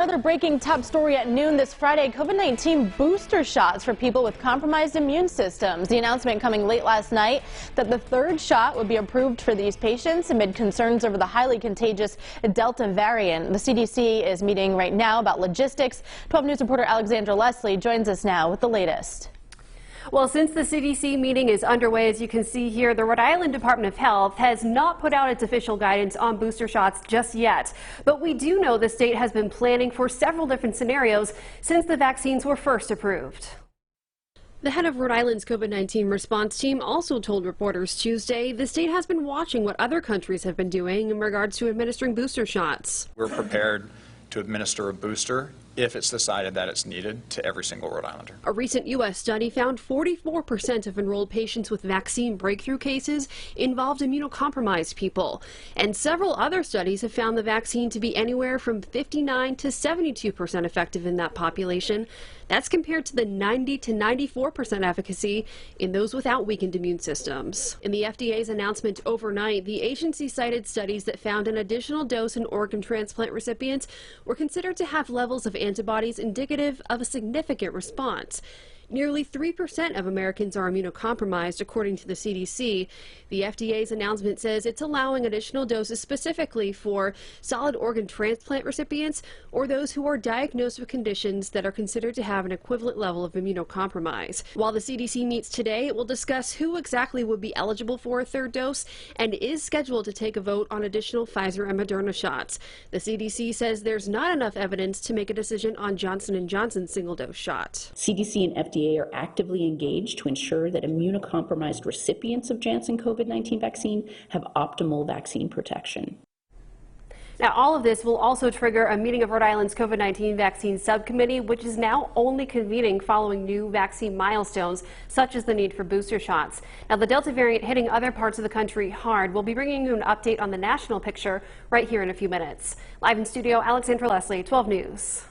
Another breaking top story at noon this Friday, COVID-19 booster shots for people with compromised immune systems. The announcement coming late last night that the third shot would be approved for these patients amid concerns over the highly contagious Delta variant. The CDC is meeting right now about logistics. 12 News reporter Alexandra Leslie joins us now with the latest. Well, since the CDC meeting is underway, as you can see here, the Rhode Island Department of Health has not put out its official guidance on booster shots just yet. But we do know the state has been planning for several different scenarios since the vaccines were first approved. The head of Rhode Island's COVID-19 response team also told reporters Tuesday the state has been watching what other countries have been doing in regards to administering booster shots. We're prepared to administer a booster if it's decided that it's needed to every single Rhode Islander. A recent U.S. study found 44% of enrolled patients with vaccine breakthrough cases involved immunocompromised people. And several other studies have found the vaccine to be anywhere from 59 to 72% effective in that population. That's compared to the 90 to 94% efficacy in those without weakened immune systems. In the FDA's announcement overnight, the agency cited studies that found an additional dose in organ transplant recipients were considered to have levels of antibodies indicative of a significant response. Nearly 3% of Americans are immunocompromised, according to the CDC. The FDA's announcement says it's allowing additional doses specifically for solid organ transplant recipients or those who are diagnosed with conditions that are considered to have an equivalent level of immunocompromise. While the CDC meets today, it will discuss who exactly would be eligible for a third dose and is scheduled to take a vote on additional Pfizer and Moderna shots. The CDC says there's not enough evidence to make a decision on Johnson & Johnson's single-dose shot. CDC and FDA are actively engaged to ensure that immunocompromised recipients of Janssen COVID-19 vaccine have optimal vaccine protection. Now, all of this will also trigger a meeting of Rhode Island's COVID-19 vaccine subcommittee, which is now only convening following new vaccine milestones, such as the need for booster shots. Now, the Delta variant hitting other parts of the country hard. We'll be bringing you an update on the national picture right here in a few minutes. Live in studio, Alexandra Leslie, 12 News.